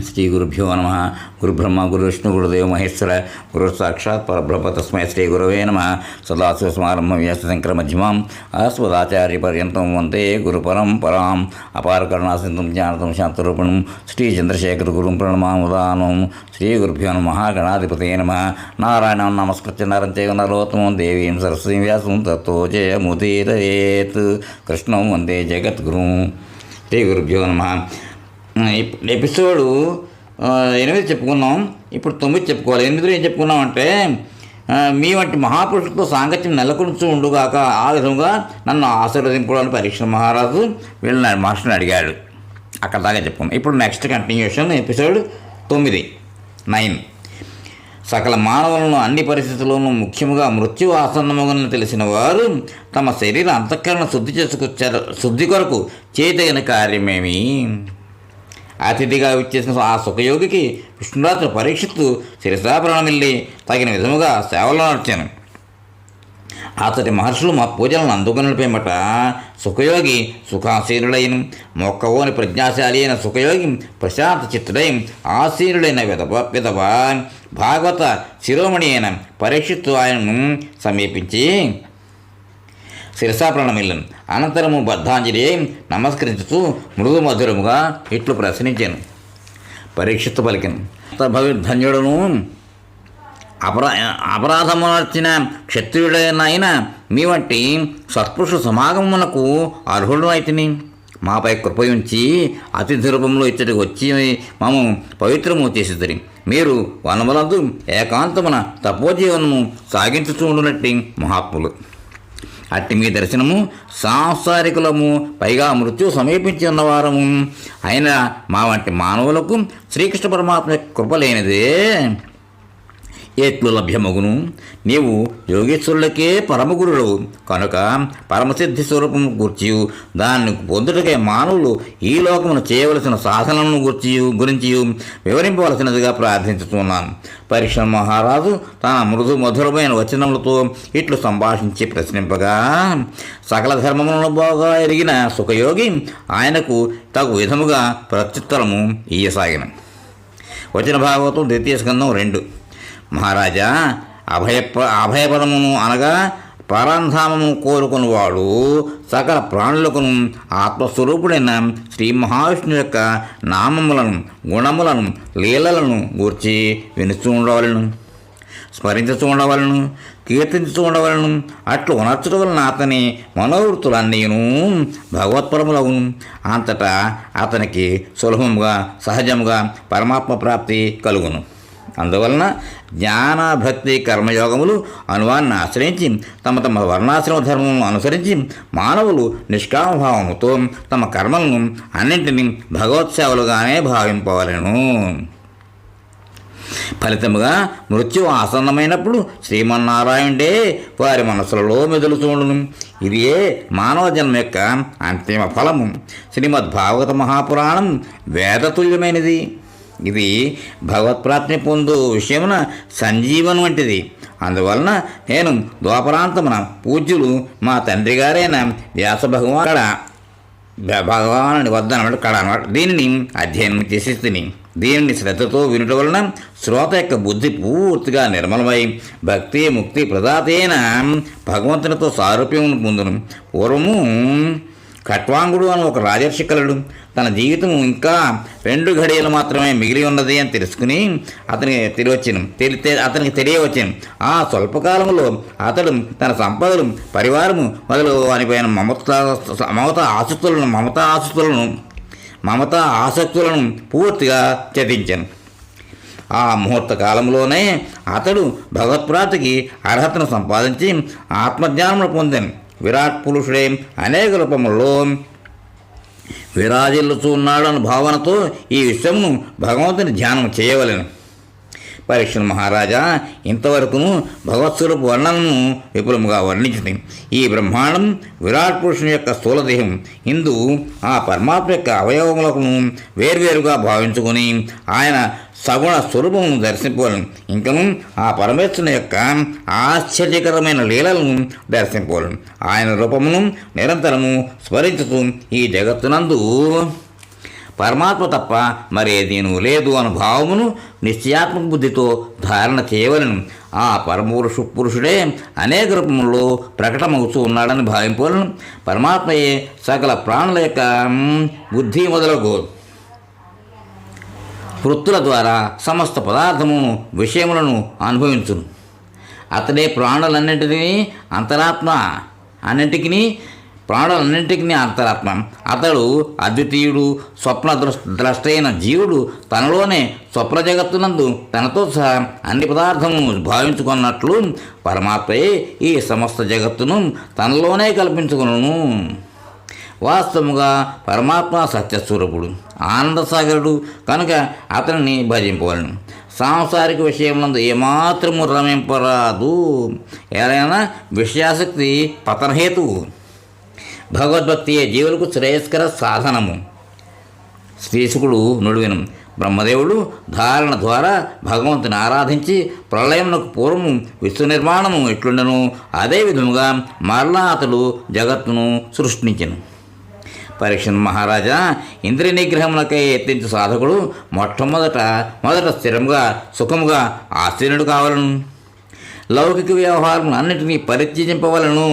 శ్రీ గురుభ్యో నమ. గురుబ్రహ్మ గురువిష్ణు గురుదేవ మహేశ్వర గురు సాక్షాత్ పరబ్రహ్మ తస్మై శ్రీ గురవే నమ. సదాశివసమారంభం వ్యాసశంకర మధ్యమాం అస్మదాచార్య పర్యంతం వందే గురు పరంపరాం. అపార కరుణాసింధుం జ్ఞానతం శాంతరూపిణం శ్రీ చంద్రశేఖర గురుం ప్రణమాముదానం. శ్రీ గురుభ్యో నమ. గణాధిపతయే నమ. నారాయణం నమస్కృత్య నరం చైవ నరోత్తమం దేవీం సరస్వతీం వ్యాసం తతో జయముదీరయేత్. కృష్ణం వందే జగద్గురుం. శ్రీ గురుభ్యో నమ. ఎపిసోడు 8 చెప్పుకున్నాం, ఇప్పుడు 9 చెప్పుకోవాలి. 8 ఏం చెప్పుకున్నామంటే, మీ వంటి మహాపురుషులతో సాంగత్యం నెలకొలుచు ఉండుగాక, ఆ విధంగా నన్ను ఆశీర్వదింపుకోవడానికి పరీక్ష మహారాజు వీళ్ళని మాస్టర్ని అడిగాడు. అక్కడ దాకా చెప్పుకున్నాం. ఇప్పుడు నెక్స్ట్ కంటిన్యూషన్ ఎపిసోడ్ 9. సకల మానవులను అన్ని పరిస్థితుల్లోనూ ముఖ్యముగా మృత్యు ఆసన్నముగా తెలిసిన వారు తమ శరీర అంతఃకరణ శుద్ధి కొరకు చేయదగిన కార్యమేమి? అతిథిగా విచ్చేసిన ఆ సుఖయోగికి విష్ణురాత్రి పరీక్షిత్తు శిరసాభరణమిల్లి తగిన విధముగా సేవలు నడిచాను. అతడి మహర్షులు మా పూజలను అందుకుని పేమట సుఖయోగి సుఖాసీనుడైన మొక్కవోని ప్రజ్ఞాశాలి అయిన సుఖయోగి ప్రశాంత చిత్తుడై ఆసీనుడైన విధవ భాగవత శిరోమణి అయిన పరీక్షిత్తు ఆయనను సమీపించి శిరసాప్రణమిల్లను. అనంతరము బద్ధాంజలి నమస్కరించుతూ మృదు మధురముగా ఇట్లు ప్రశ్నించాను. పరీక్షిత్తు పలికిన భవిర్ధన్యుడును అపరాధమునర్చిన క్షత్రియుడైన మీ వంటి సత్పురుష సమాగమునకు అర్హుడు అయితిని. మాపై కృపయుంచి అతిథి రూపంలో ఇచ్చటికి వచ్చి మేము పవిత్రము చేసిద్దరి. మీరు వనములందు ఏకాంతమున తపోజీవనము సాగించుచుండునట్టి మహాత్ములు. అట్టి మీ దర్శనము సాంసారికులము, పైగా మృత్యు సమీపించి ఉన్నవారము అయిన మా వంటి మానవులకు శ్రీకృష్ణ పరమాత్మ కృప లేనిదే ఎట్లు లభ్యమగును? నీవు యోగేశ్వరులకే పరమగురుడవు కనుక పరమసిద్ధి స్వరూపము గూర్చి దాన్ని పొందుటకే మానవులు ఈ లోకమును చేయవలసిన సాధనలను గురించి వివరింపవలసినదిగా ప్రార్థించుతున్నాను. పరీక్ష మహారాజు తన మృదు మధురమైన వచనములతో ఇట్లు సంభాషించి ప్రశ్నింపగా, సకల ధర్మములను బాగా ఎరిగిన సుఖయోగి ఆయనకు తగు విధముగా ప్రత్యుత్తరము ఇయ్యసాగిన. వచన భాగవతం 2వ స్కంధం 2. మహారాజా, అభయపదమును అనగా పరంధామము కోరుకునివాడు సకల ప్రాణులకును ఆత్మస్వరూపుడైన శ్రీ మహావిష్ణు యొక్క నామములను, గుణములను, లీలలను గూర్చి వినుచూ ఉండవలను, స్మరించుతూ ఉండవలను, కీర్తించుతూ ఉండవలను. అట్లు ఉనర్చుట వలన అతని మనోవృత్తులన్నీను భగవత్పరములవును. అంతటా అతనికి సులభముగా సహజముగా పరమాత్మ ప్రాప్తి కలుగును. అందువలన జ్ఞాన భక్తి కర్మయోగములు అనువాన్ని ఆశ్రయించి తమ తమ వర్ణాశ్రమ ధర్మములను అనుసరించి మానవులు నిష్కామభావముతో తమ కర్మలను అన్నింటినీ భగవత్సేవలుగానే భావింపవలెను. ఫలితముగా మృత్యు ఆసన్నమైనప్పుడు శ్రీమన్నారాయణుడే వారి మనసులలో మెదులుతుండును. ఇదే మానవ జన్మ యొక్క అంతిమ ఫలము. శ్రీమద్భాగవత మహాపురాణం వేదతుల్యమైనది. ఇది భగవత్ప్రాప్తిని పొందు విషయమున సంజీవన్ వంటిది. అందువలన నేను ద్వాపరాంతమున పూజ్యులు మా తండ్రి గారైన వ్యాస భగవానుని వద్ద అనమాట దీనిని అధ్యయనం చేసి తిని దీనిని శ్రద్ధతో వినుట వలన శ్రోత యొక్క బుద్ధి పూర్తిగా నిర్మలమై భక్తి ముక్తి ప్రదాతైన భగవంతునితో సారూప్యమును పొందును. పూర్వము ఖట్వాంగుడు అని ఒక రాజర్షి కలడు. తన జీవితం ఇంకా 2 ఘడియలు మాత్రమే మిగిలి ఉన్నది అని తెలుసుకుని అతనికి తెలియవచ్చాను. ఆ స్వల్పకాలంలో అతడు తన సంపదలు, పరివారము మొదలు వానిపైన మమతా ఆసక్తులను పూర్తిగా త్యజించాను. ఆ ముహూర్త కాలంలోనే అతడు భగవత్ప్రాప్తికి అర్హతను సంపాదించి ఆత్మజ్ఞానమును పొందాను. విరాట్ పురుషుడే అనేక రూపములలో విరాజిల్లుతున్నాడు అన్న భావనతో ఈ విశ్వమును భగవంతుని ధ్యానం చేయవలెను. పరీక్ష మహారాజా, ఇంతవరకును భగవత్స్వరూప వర్ణనను విపులముగా వర్ణించింది. ఈ బ్రహ్మాండం విరాట్ పురుషుని యొక్క స్థూలదేహం ఇందు ఆ పరమాత్మ యొక్క అవయవములకు వేర్వేరుగా భావించుకొని ఆయన సగుణ స్వరూపమును దర్శింపవలను. ఇంకను ఆ పరమేశ్వరుని యొక్క ఆశ్చర్యకరమైన లీలలను దర్శింపవలను. ఆయన రూపమును నిరంతరము స్మరించుతూ ఈ జగత్తునందు పరమాత్మ తప్ప మరేదీనూ లేదు అను భావమును నిశ్చయాత్మక బుద్ధితో ధారణ చేయవలను. ఆ పురుషుడే అనేక రూపముల్లో ప్రకటమవుతూ ఉన్నాడని భావింపవలను. పరమాత్మయే సకల ప్రాణుల యొక్క బుద్ధి మొదలగు వృత్తుల ద్వారా సమస్త పదార్థమును విషయములను అనుభవించును. అతడే ప్రాణులన్నింటినీ అంతరాత్మ ప్రాణులన్నింటికి అంతరాత్మ. అతడు అద్వితీయుడు, స్వప్న ద్రష్టైన జీవుడు తనలోనే స్వప్న జగత్తునందు తనతో సహా అన్ని పదార్థమును భావించుకున్నట్లు పరమాత్మయే ఈ సమస్త జగత్తును తనలోనే కల్పించుకును. వాస్తవముగా పరమాత్మ సత్యస్వరూపుడు, ఆనందసాగరుడు కనుక అతనిని భజింపవలను. సాంసారిక విషయములందు ఏమాత్రము రమింపరాదు. ఏదైనా విషయాసక్తి పతనహేతువు. భగవద్భక్తియే జీవులకు శ్రేయస్కర సాధనము. శ్రీశుకుడు నుడివిను. బ్రహ్మదేవుడు ధారణ ద్వారా భగవంతుని ఆరాధించి ప్రళయమునకు పూర్వము విశ్వ నిర్మాణము ఎట్లుండెను అదే విధముగా మరలా అతడు జగత్తును సృష్టించెను. పరీక్ష మహారాజా, ఇంద్రియ నిగ్రహములకై యత్నించు సాధకుడు మొదట స్థిరముగా సుఖముగా ఆశ్చర్యుడు కావాలను. లౌకిక వ్యవహారం అన్నిటినీ పరిత్యజింపవలను.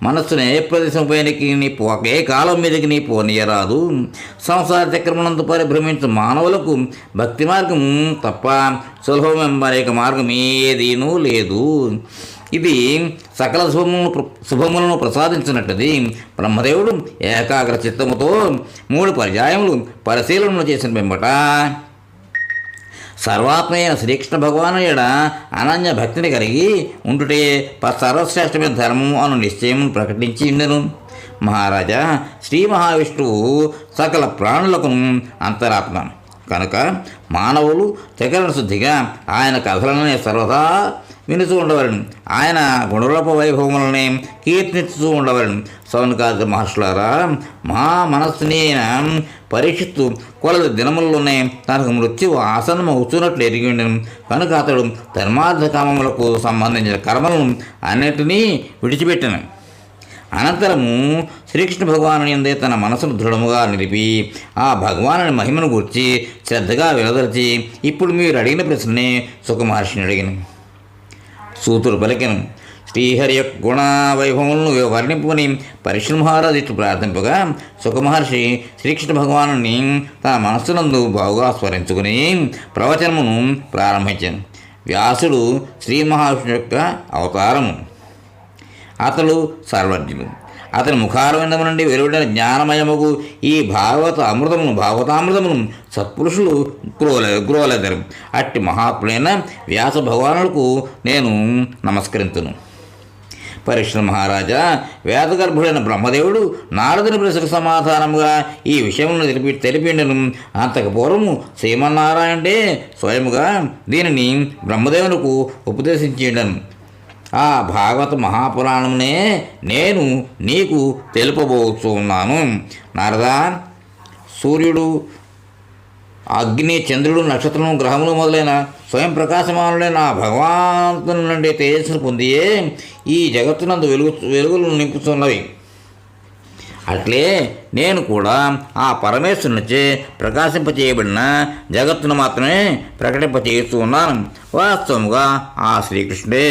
మనస్సును ఏ ప్రదేశం పైనకి ఏ కాలం మీదకి నీ పోనీయరాదు. సంసార చక్రమునందు పరిభ్రమించు మానవులకు భక్తి మార్గం తప్ప సులభమైన మరొక మార్గం ఏదీనూ లేదు. ఇది సకల శుభములను ప్రసాదించినట్లది. బ్రహ్మదేవుడు ఏకాగ్ర చిత్తముతో 3 పర్యాయములు పరిశీలనలు చేసిన వెంబట సర్వాత్మయైన శ్రీకృష్ణ భగవాను ఎడ అనన్య భక్తిని కలిగి ఉండుటే సర్వశ్రేష్టమైన ధర్మము అను నిశ్చయము ప్రకటించి ఉండెను. మహారాజా, శ్రీ మహావిష్ణువు సకల ప్రాణులకు అంతరాత్మ కనుక మానవులు త్రికరణ శుద్ధిగా ఆయన కథలనే సర్వదా వినుచూ ఉండవలను. ఆయన గుణరూప వైభవములనే కీర్తించుతూ ఉండవలను. సౌనకాది మహర్షులారా, మా మనస్సుని పరీక్షిస్తూ కొలది దినముల్లోనే తనకు మృత్యువు ఆసన్నమవుతున్నట్లు ఎరిగి ఉండను. కనుక అతడు ధర్మార్థ కామములకు సంబంధించిన కర్మలను అన్నిటినీ విడిచిపెట్టను. అనంతరము శ్రీకృష్ణ భగవాను యందే తన మనసును దృఢముగా నిలిపి ఆ భగవానుని మహిమను గూర్చి శ్రద్ధగా వినదలిచి, ఇప్పుడు మీరు అడిగిన ప్రశ్నే సుఖమహర్షిని అడిగిన. సూతుడు పలికెను. శ్రీహరి యొక్క గుణ వైభవములను వర్ణింపుని పరీక్ష మహారాజు ఇట్లు ప్రార్థింపగా సుఖమహర్షి శ్రీకృష్ణ భగవాను తన మనస్సునందు బాగుగా స్మరించుకుని ప్రవచనమును ప్రారంభించాను. వ్యాసుడు శ్రీ మహావిష్ణు యొక్క అవతారము. అతడు సర్వజ్ఞుడు. అతని ముఖారవిందము నుండి వెలువడిన జ్ఞానమయముకు ఈ భాగవతామృతమును సత్పురుషులు గ్రోలెదరు. అట్టి మహాత్ములైన వ్యాస భగవానులకు నేను నమస్కరించును. పరీక్ష మహారాజా, వేదగర్భుడైన బ్రహ్మదేవుడు నారదుని ప్రశ్నకు సమాధానముగా ఈ విషయమును తెలిపిండను. అంతకు పూర్వము శ్రీమన్నారాయణుడే స్వయముగా దీనిని బ్రహ్మదేవునికి ఉపదేశించిండను. ఆ భాగవత మహాపురాణమునే నేను నీకు తెలుపబోతున్నాను. నారదా, సూర్యుడు, అగ్ని, చంద్రుడు, నక్షత్రము, గ్రహములు మొదలైన స్వయం ప్రకాశమానులైన ఆ భగవంతుని నుండి తేజస్సును పొందియే ఈ జగత్తునందు వెలుగులు నింపుతున్నవి. అట్లే నేను కూడా ఆ పరమేశ్వరునిచే ప్రకాశింపచేయబడిన జగత్తును మాత్రమే ప్రకటింపచేస్తూ ఉన్నాను. వాస్తవముగా ఆ శ్రీకృష్ణుడే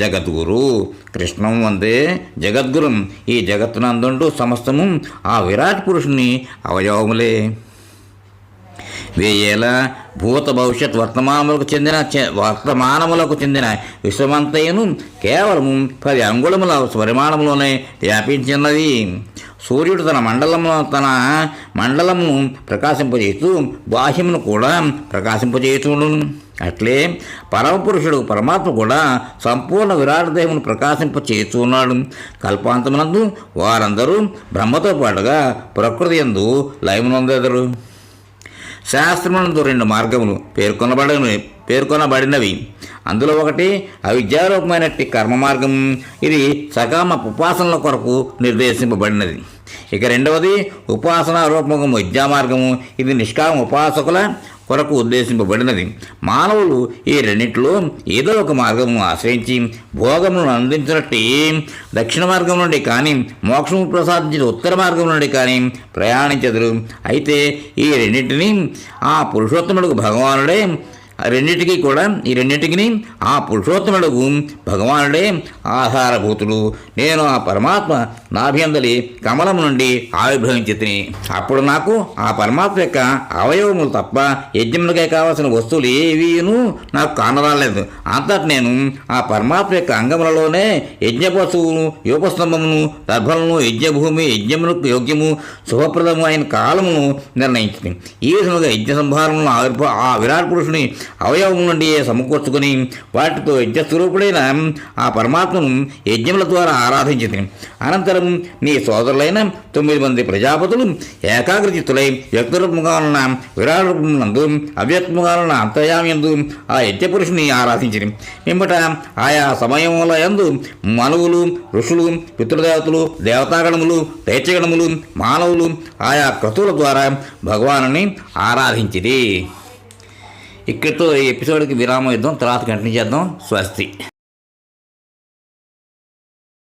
జగద్గురు. కృష్ణం వందే జగద్గురం. ఈ జగత్తునందుంటూ సమస్తము ఆ విరాట్ పురుషుని అవయవములే. 1000 భూత భవిష్యత్ వర్తమానములకు చెందిన విశ్వమంతయును కేవలము 10 అంగుళముల పరిమాణంలోనే వ్యాపించినది. సూర్యుడు తన మండలమును ప్రకాశింపజేస్తూ బాహ్యమును కూడా ప్రకాశింపజేయుచుండును. అట్లే పరమపురుషుడు పరమాత్మ కూడా సంపూర్ణ విరాట్ దేహమును ప్రకాశింపచేస్తున్నాడు. కల్పాంతమునందు వారందరూ బ్రహ్మతో పాటుగా ప్రకృతి యందు లయమునందెదరు. శాస్త్రమునందు 2 మార్గములు పేర్కొనబడినవి. అందులో ఒకటి అవిద్యారూపమైనట్టి కర్మ మార్గం. ఇది సకామ ఉపాసనల కొరకు నిర్దేశింపబడినది. ఇక రెండవది ఉపాసనా రూపము విద్యా మార్గము. ఇది నిష్కామ ఉపాసకుల కొరకు ఉద్దేశింపబడినది. మానవులు ఈ రెండింటిలో ఏదో ఒక మార్గమును ఆశ్రయించి భోగములను అందించినట్టే దక్షిణ మార్గం నుండి కానీ మోక్షము ప్రసాదించిన ఉత్తర మార్గం నుండి కానీ ప్రయాణించెదరు. అయితే ఈ రెండింటినీ ఆ పురుషోత్తముడు భగవానుడే ఈ రెండింటికి ఆ పురుషోత్తముడు భగవానుడే ఆధారభూతుడు. నేను ఆ పరమాత్మ నాభ్యందలి కమలం నుండి ఆవిర్భవించి తిని అప్పుడు నాకు ఆ పరమాత్మ యొక్క అవయవములు తప్ప యజ్ఞములకే కావాల్సిన వస్తువులు ఏవీను నాకు కానరాలేదు. అంతటి నేను ఆ పరమాత్మ యొక్క అంగములలోనే యజ్ఞ పశువును, యోపస్తంభమును, దర్భలను, యజ్ఞభూమి, యజ్ఞములకు యోగ్యము శుభప్రదము అయిన కాలమును నిర్ణయించింది. ఈ విధముగా యజ్ఞ సంభారములను ఆ విరాట్ పురుషుని అవయవం నుండి సమకూర్చుకుని వాటితో యజ్ఞస్వరూపుడైన ఆ పరమాత్మను యజ్ఞముల ద్వారా ఆరాధించింది. అనంతరం నీ సోదరులైన 9 మంది ప్రజాపతులు ఏకాగ్రచిత్తులై వ్యక్తరూపముగా ఉన్న విరాట్ రూపమునందు అవ్యక్తముగా ఉన్న అంతర్యామియందు ఆ యజ్ఞపురుషుని ఆరాధించింది. పిమ్మట ఆయా సమయముల యందు మనువులు, ఋషులు, పితృదేవతలు, దేవతాగణములు, దైత్యగణములు, మానవులు ఆయా క్రతువుల ద్వారా భగవానుని ఆరాధించింది. ఇక్కడితో ఈ ఎపిసోడ్కి విరామం ఇద్దాం. తర్వాత కంటిన్యూ చేద్దాం. స్వస్తి.